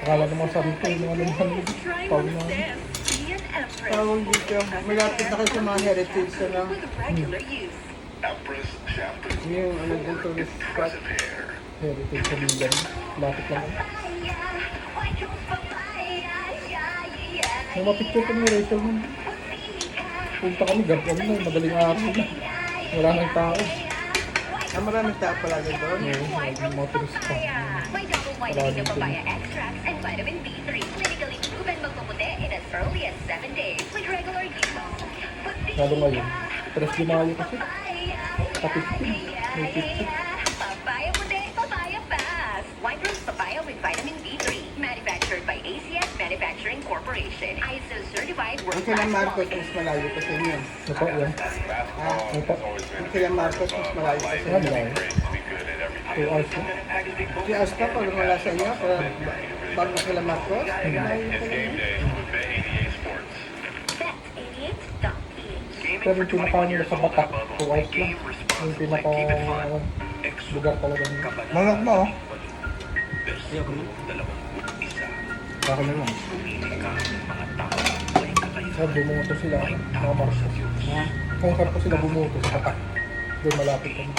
Akala naman sabi ko, yung mga naman, pag na, Tawag dito. Malapit na kayo sa mga heritage na yung ano dun tourist spot. heritage sa Milan. Lapit lang. May mapicture ko ni Rachel nun. Punta kami, gabon na, madaling araw na. Wala nang tao. Maraming tao pala doon. Oo, mga turista. May double vitamin papaya extracts and vitamin B3. Clinically proven magpaputi in as early as 7 days with regular use. Lalo ngayon. 3 de Mayo kasi. Kapit-pit. May pit-pit. Papaya puti, papaya fast. White Rose papaya with vitamin B3. Manufactured by ACS Manufacturing Corporation. ISO certified Ang kila world-class Marcos quality. mas malayo kasi yun. Ano pa yan? Ano pa? Ang kila Marcos mas malayo kasi Ano yun. lang? 2 hours na. Si Asta, pag wala sa inyo, bago kila Marcos, malayo pa yun. Bet88.ph. Pero yung pinaka nila sa Batak, 2 hours lang. Yung pinaka lugar talaga nila. Manok mo, oh. Baka na lang. Kaya bumuto sila, mga Marcos. Kung saan po sila bumuto sa Batak. Doon malapit kami.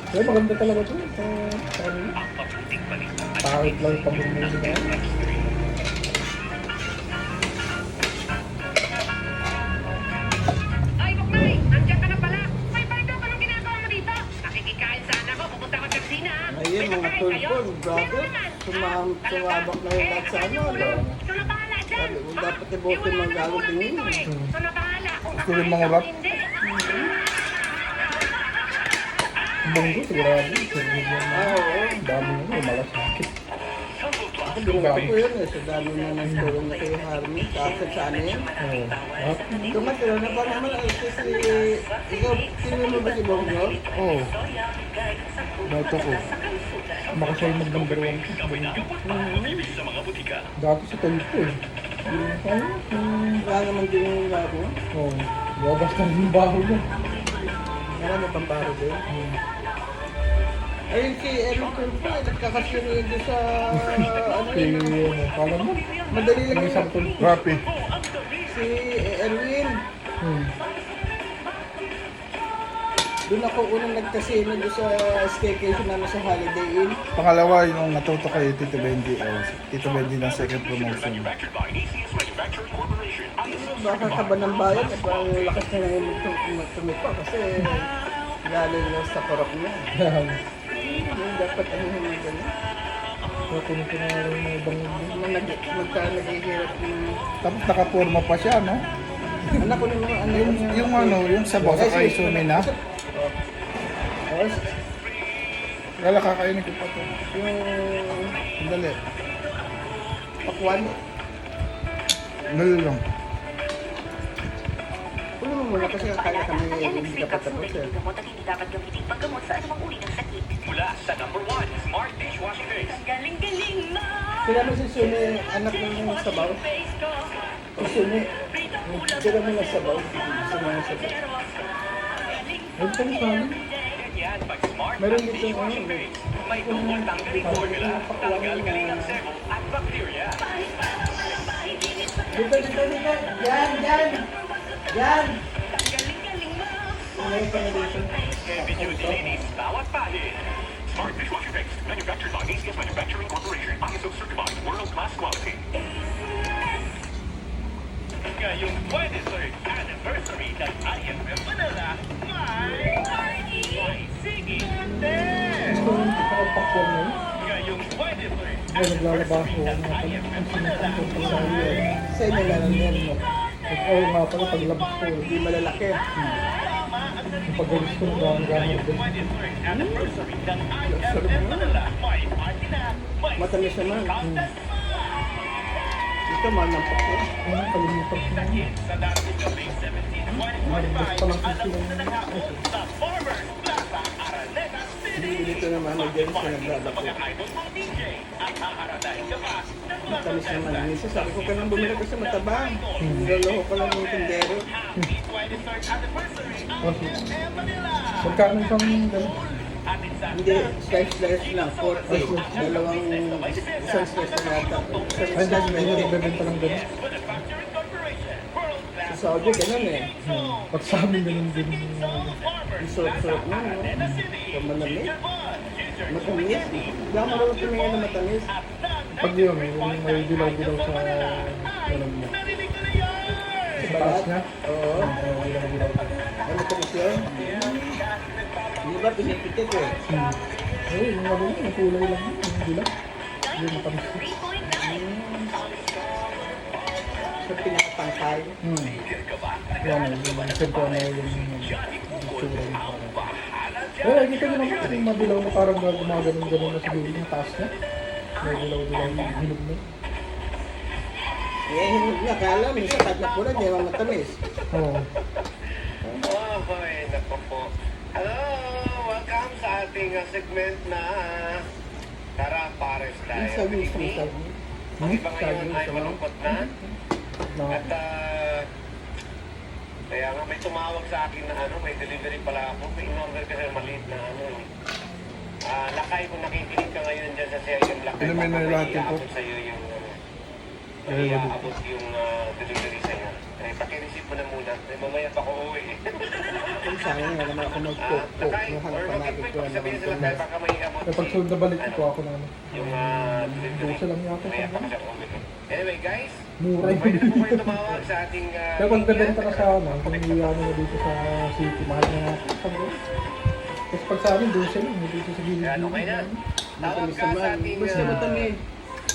Kaya maganda talaga ito. Sa kanila. Pahit lang yung pamumuno na yan. Ay, Buknoy! Nandiyan ka na pala! May palito ka nung ginagawa mo dito! Nakikikain sana ako, pupunta ko sa kusina. Ayun, mga tulpon, brother. Sumabak na yung lahat sa ano. Ikaw na bahala dyan! Sabi mo, dapat ibote Wala mga ka gawin ulam din dito yun. eh! Ikaw na bahala kung Gusto rin kakain mga ka o rap? hindi. Munggo, sigurado. Sigurado. Ah, oo. Ang dami nyo, malasakit. Ako binigay ko yun eh. Sa dami na nagtulong na kay Harmy. Kasi sa ano yun. Oo. Ah, Tumatira na pa naman. Kasi ikaw, sino mo ba si Bongo? Oo. Dati ko. Baka siya yung mag-number 1 ko. Dati sa Tolpo eh. Yung ano? Wala naman din yung laro. Oo. Wagas na rin yung baho niya. Marami pang paro din. Ayun si Erwin Tulfo, nagkakasyon doon sa ano Kaya, yun. kala mo, Madali lang yung yun. isang Tolpo. Rapi. Si Erwin. Hmm. Doon ako unang nagkasino doon sa staycation namin sa Holiday Inn. Pangalawa, yung natuto kay Tito Benji. Tito Benji ng second promotion. Baka kaba ng bayan at ang lakas na yung tumipa kasi galing lang sa korap niya. Yung dapat ano yung gano'n. Kukunin ko na rin yung ibang Naghihirap yung Tapos nakaporma pa siya, no? anak ko naman ano Yung sabaw sa kaisumi na. Wala kakainin ko pa to. yung Sandali. pakwan. Nulo lang. Puno mo muna kasi akala kami hindi ka pa tapos eh. Gamot at hindi dapat gamitin paggamot sa anumang uri ng sakit. Mula sa number 1 Smart Dishwashing Base. Ang galing-galing mo! Sila mo si Suni, anak ng sabaw. Si Suni, sila mo na sabaw. Gusto mo na sabaw. Ay, ito sa amin. Yan pag Smart Meron dito Dishwashing Base. May tungkol tanggaling formula, tanggal galing ng sebo at bacteria. Dito. Yan, yan. Yan. Galing-galing mo! Ano pa na dito? Heavy duty ladies, bawat pahid. Smart Dishwashing Base. Manufactured by ACS Manufacturing Corporation. ISO certified world-class quality. Ngayong 23rd anniversary ng IFF Manila, may sige din! Gusto rin kita ng pakwan na yun. Ngayong 23rd Ay, naglalaba ako nga pala. Ang sinatang ko sa iyo. Sa inyo lang yan. No? Oo nga pala, paglabas ko. Hindi malalaki. Yung pagalis ko, nagkakamit din. 23rd anniversary ng IFF Manila, may party na, may Matamis naman. Ito manampak ko. Ano, kalimutan ko na yun. sa darating na May 17, 2025, Nagdas pa lang kasi alam yung... sa naghapon sa Farmers Plaza, Araneta City. Dito naman, nandiyan siya naglalako. Matamis naman. Minsan sabi ko ka nang bumili kasi matabang. Niloloko ko lang yung tindero. Magkano isang gano'n? Hindi, slice lang, 40. Isang slice na yata. Isang Ay, slice hindi na nyo nagbebenta ng gano'n. Sa Saudi, ganun eh. Pag sa amin ganun din. Yung suot-suot na, no? Yung malamig. Matamis. Hindi ako marunong tumingin na matamis. Pag yun, may dilaw-dilaw sa gano'n mo. Sa taas niya? Oo. May dilaw-dilaw. Ay, matamis yun. Hindi ba pinipitik eh? Ay, yung ano yun, yung kulay lang yun, yung dilaw. Yung matamis. 3.9. Sa pinakatangkay. Yan, yung send ko na yung itsura yung parang. Eh, kita nyo naman yung madilaw na parang gumaganon-ganon na siguro yung taas niya. May dilaw-dilaw yung hinog mo. Eh, hinog na. Kaya alam, minsan kahit na pula, di naman matamis. Oo. Oh, ay, nako po. Hello! Welcome sa ating segment na Tara Pares Yung tayo. sabi, Good yung evening. sabi. Ang iba ngayon ay malungkot na. At kaya nga may tumawag sa akin na may delivery pala ako. May in-order kasi maliit na lakay, kung nakikinig ka ngayon dyan sa CIM Lakay, Ano may baka nalatin po? iaabot sa'yo yung may iaabot yung delivery sa'yo. Paki-receive mo na muna. Mamaya pa ko uwi. Kung sayang nga naman ako mag-cook. Lakay, Yung or hanap mag-quick ko sabihin naman. sa Lakay, baka may iabot Eh, pag sunod na balik ko ako na ano. yung delivery. Dosa lang yata Mamaya sa pa kasi ako uwi. Anyway guys, Mura yung pwede na po kayo tumawag sa ating Kaya pag bebenta ka sa ano, kung iyan mo dito sa city, mahal na nga. Tapos pag sa amin, dosa lang, dito sa gilid. Yan, okay na. Tawag Matamis ka sa naman. ating Basta matamis.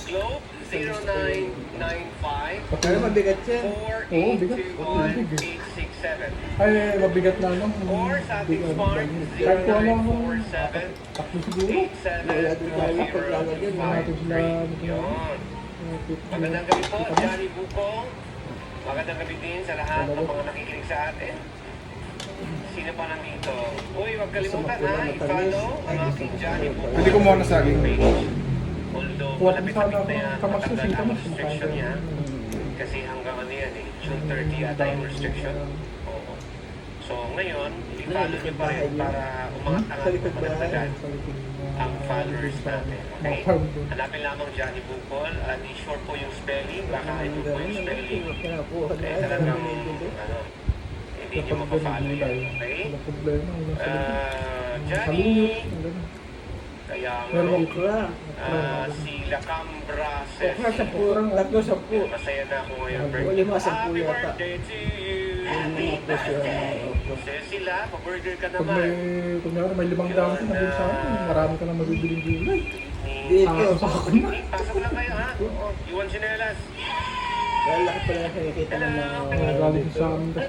Globe 0995 Pero mabigat yan. Oo, bigat. 4821867 Ay, mabigat na ano. or sa ating smart Kahit kung ano, 0947 takbo siguro. Wala din tayo paglalagyan. Hindi natin sila, Yun. Magandang gabi po, Johnny Bukong. Magandang gabi din sa lahat ng mga nakikinig sa atin. Sino pa nandito? Uy, huwag kalimutan ha, i-follow ang aking Johnny Bukong Pwede kumuha na saging. page. Although, Kuha ko malapit-lapit sana na yan, kamas ko matanggal sita ang mas. restriction niya. Kasi hanggang ano yan June 30 yata yung restriction. Oo. So, ngayon, i-follow niyo pa rin para umangat agad ang followers natin. Okay? Hanapin lamang Johnny Bukol. I-short po yung spelling. Baka ito po yung spelling. Eh, talagang, hindi niyo mapafollow yan. Okay? Walang problema. Johnny! Kaya nga, Pero Okra. si Lacambra Okra says, sa purang, tatlo sa pu. masaya na ako ngayon. Wala mga sa Happy yata. birthday to you! Yung mga presyo na Masaya sila, pa-burger ka pag may, naman. kunyari may 5 daan ka na sa akin, marami ka na mabibiling gulay. Dito. Sa ako na. Pasok lang kayo ha? Oo, iwan sinelas. Kaya laki pala na nakikita ng mga... Galing sa amin kasi.